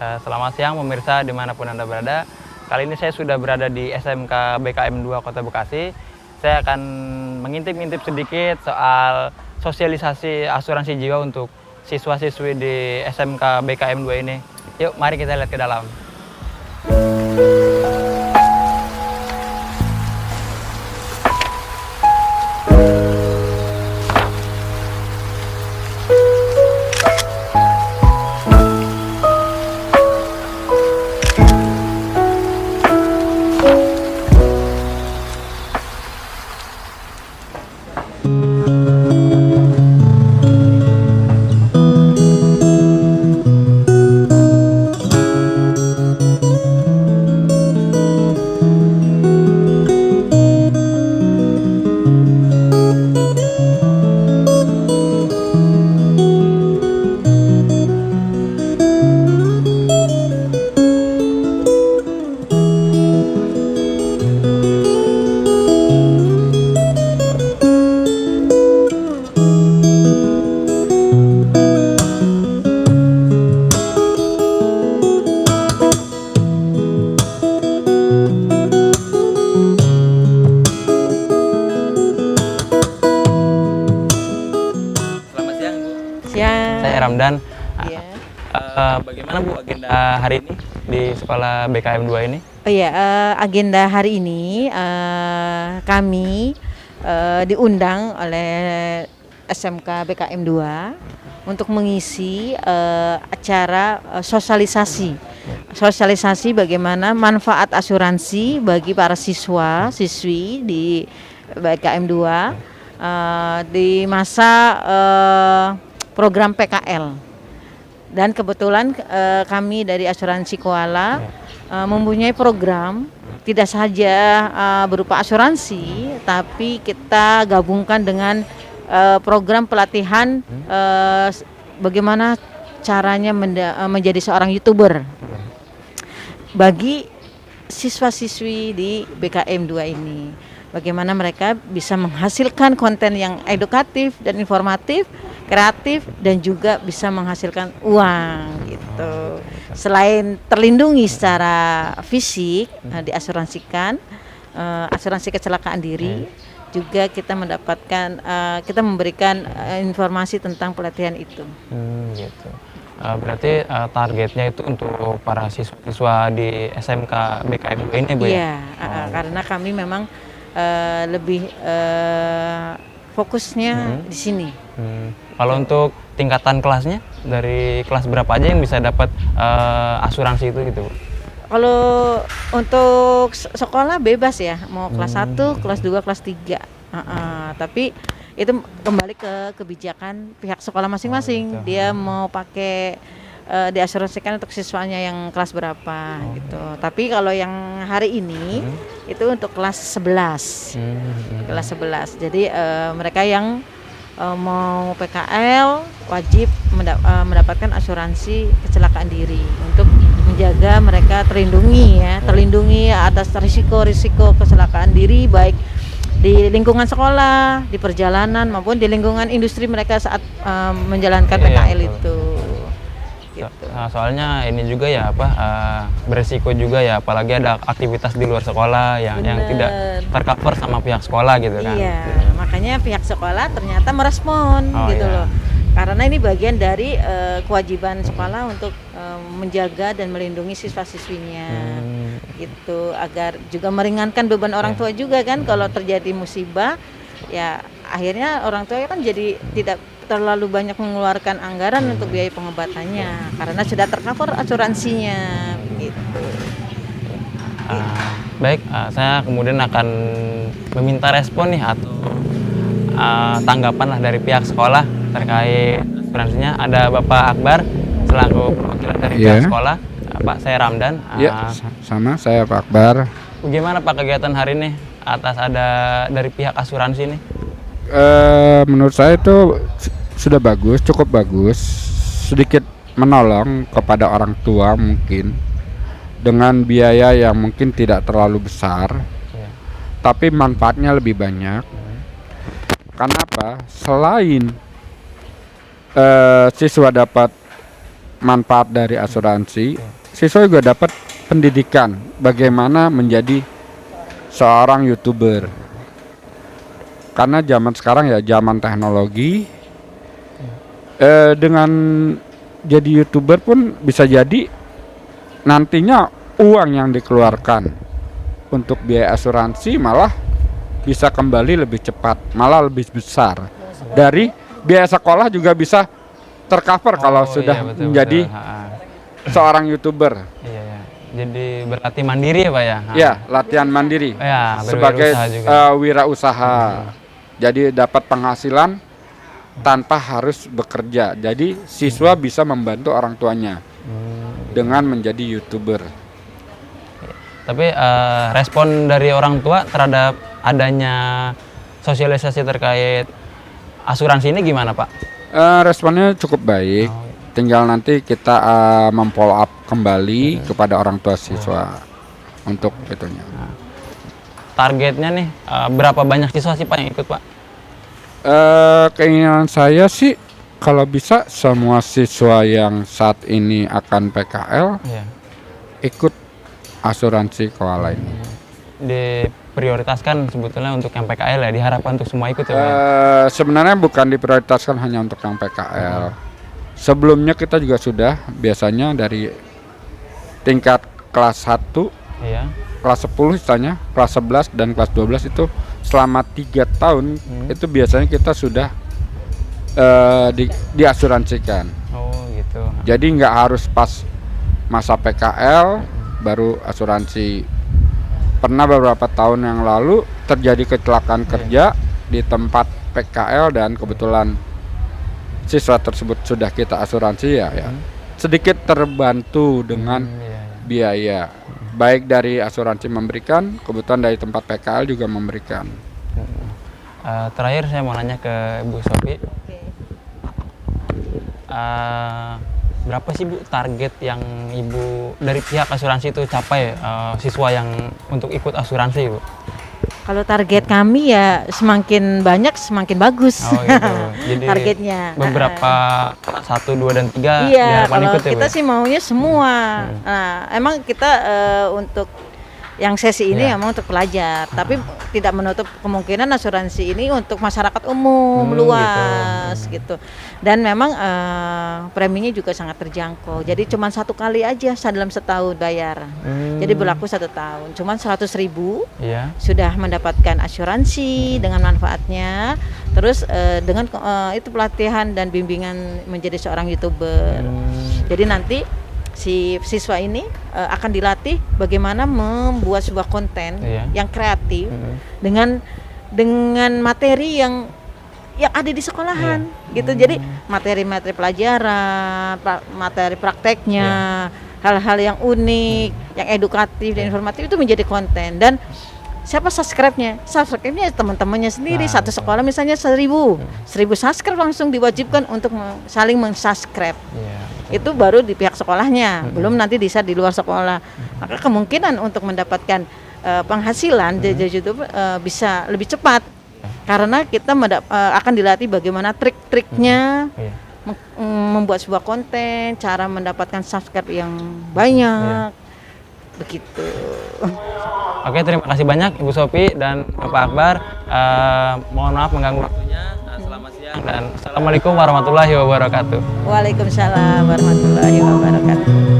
Selamat siang pemirsa dimanapun Anda berada. Kali ini saya sudah berada di SMK BKM 2 Kota Bekasi. Saya akan mengintip-intip sedikit soal sosialisasi asuransi jiwa untuk siswa-siswi di SMK BKM 2 ini. Yuk, mari kita lihat ke dalam. Saya Ramdan. Iya. Bagaimana Bu agenda hari ini di sekolah BKM 2 ini? Oh iya, agenda hari ini kami diundang oleh SMK BKM 2 untuk mengisi acara sosialisasi bagaimana manfaat asuransi bagi para siswa-siswi di BKM 2 di masa program PKL. Dan kebetulan kami dari Asuransi Koala mempunyai program tidak saja berupa asuransi, tapi kita gabungkan dengan program pelatihan bagaimana caranya menjadi seorang YouTuber bagi siswa-siswi di BKM 2 ini. Bagaimana mereka bisa menghasilkan konten yang edukatif dan informatif, kreatif, dan juga bisa menghasilkan uang gitu. Selain terlindungi secara fisik, diasuransikan, asuransi kecelakaan diri, juga kita mendapatkan, kita memberikan informasi tentang pelatihan itu. Gitu. Berarti targetnya itu untuk para siswa-siswa di SMK BKM ini, Bu, ya? Iya, karena kami memang lebih fokusnya di sini. Kalau untuk tingkatan kelasnya, dari kelas berapa aja yang bisa dapat asuransi itu gitu, Bu? Kalau untuk sekolah bebas ya, mau kelas 1, kelas 2, kelas 3. Tapi itu kembali ke kebijakan pihak sekolah masing-masing. Dia mau pakai diasuransikan untuk siswanya yang kelas berapa gitu. Tapi kalau yang hari ini itu untuk kelas 11. Kelas 11. Jadi mereka yang mau PKL wajib mendapatkan asuransi kecelakaan diri untuk menjaga mereka terlindungi atas risiko-risiko kecelakaan diri, baik di lingkungan sekolah, di perjalanan maupun di lingkungan industri mereka saat menjalankan PKL itu. Gitu. Soalnya ini juga ya beresiko juga ya, apalagi ada aktivitas di luar sekolah yang tidak tercover sama pihak sekolah gitu kan. Iya, makanya pihak sekolah ternyata merespon loh. Karena ini bagian dari kewajiban sekolah untuk menjaga dan melindungi siswa-siswinya. Gitu, agar juga meringankan beban orang tua juga kan. Kalau terjadi musibah ya akhirnya orang tua kan jadi tidak terlalu banyak mengeluarkan anggaran untuk biaya pengobatannya karena sudah tercover asuransinya gitu. Baik, saya kemudian akan meminta respon nih atau tanggapan lah dari pihak sekolah terkait asuransinya. Ada Bapak Akbar selaku perwakilan dari pihak sekolah. Pak, saya Ramdan. Sama saya Pak Akbar. Bagaimana Pak kegiatan hari ini atas ada dari pihak asuransi ini? Menurut saya itu sudah bagus, cukup bagus, sedikit menolong kepada orang tua mungkin dengan biaya yang mungkin tidak terlalu besar, tapi manfaatnya lebih banyak. Karena apa? Selain siswa dapat manfaat dari asuransi, siswa juga dapat pendidikan bagaimana menjadi seorang YouTuber. Karena zaman sekarang ya zaman teknologi, dengan jadi YouTuber pun bisa jadi nantinya uang yang dikeluarkan untuk biaya asuransi malah bisa kembali lebih cepat, malah lebih besar dari biaya sekolah juga bisa tercover kalau sudah betul, menjadi seorang YouTuber. Iya, ya. Jadi berlatih mandiri ya Pak ya? Ya, latihan mandiri Ya, sebagai berwirausaha juga. wirausaha. Jadi dapat penghasilan tanpa harus bekerja. Jadi siswa bisa membantu orang tuanya dengan menjadi YouTuber. Tapi respon dari orang tua terhadap adanya sosialisasi terkait asuransi ini gimana Pak? Responnya cukup baik. Tinggal nanti kita memfollow up kembali kepada orang tua siswa untuk itunya. Targetnya nih berapa banyak siswa sih Pak yang ikut Pak? Keinginan saya sih kalau bisa semua siswa yang saat ini akan PKL Iya. ikut asuransi koala ini. Diprioritaskan sebetulnya untuk yang PKL ya, diharapkan untuk semua ikut ya Pak? Sebenarnya bukan diprioritaskan hanya untuk yang PKL. Sebelumnya kita juga sudah biasanya dari tingkat kelas 1, Iya. kelas 10 istilahnya, kelas 11 dan kelas 12 itu selama 3 tahun itu biasanya kita sudah diasuransikan. Oh gitu. Jadi nggak harus pas masa PKL baru asuransi. Pernah beberapa tahun yang lalu terjadi kecelakaan kerja di tempat PKL dan kebetulan siswa tersebut sudah kita asuransi ya, sedikit terbantu dengan biaya. Baik dari asuransi memberikan, kebetulan dari tempat PKL juga memberikan. Terakhir saya mau nanya ke Bu Sophie. Berapa sih Bu target yang Ibu dari pihak asuransi itu capai siswa yang untuk ikut asuransi Bu? Kalau target kami ya semakin banyak semakin bagus. Oh gitu. Jadi targetnya. beberapa 1, 2 dan 3 Iya, diharapkan kalau ikut ya Bu? kita sih maunya semua. Nah, emang kita untuk yang sesi ini memang untuk pelajar, tapi tidak menutup kemungkinan asuransi ini untuk masyarakat umum luas gitu. Dan memang preminya juga sangat terjangkau. Jadi cuma 1 kali aja dalam setahun bayar. Jadi berlaku 1 tahun. Cuma 100.000 sudah mendapatkan asuransi dengan manfaatnya. Terus dengan itu pelatihan dan bimbingan menjadi seorang YouTuber. Jadi nanti si siswa ini akan dilatih bagaimana membuat sebuah konten yang kreatif dengan materi yang ada di sekolahan gitu. Jadi materi-materi pelajaran, materi prakteknya, hal-hal yang unik, yang edukatif dan informatif itu menjadi konten. Dan siapa subscribe-nya? Subscribe-nya teman-temannya sendiri. Satu sekolah misalnya 1.000 subscribe langsung diwajibkan untuk saling mensubscribe. Itu baru di pihak sekolahnya, belum nanti bisa di luar sekolah. Maka kemungkinan untuk mendapatkan penghasilan dari YouTube bisa lebih cepat karena kita akan dilatih bagaimana trik-triknya membuat sebuah konten, cara mendapatkan subscribe yang banyak, begitu. Oke, terima kasih banyak Ibu Sophie dan Bapak Akbar. Mohon maaf mengganggu waktunya. Selamat siang dan Assalamualaikum warahmatullahi wabarakatuh. Waalaikumsalam warahmatullahi wabarakatuh.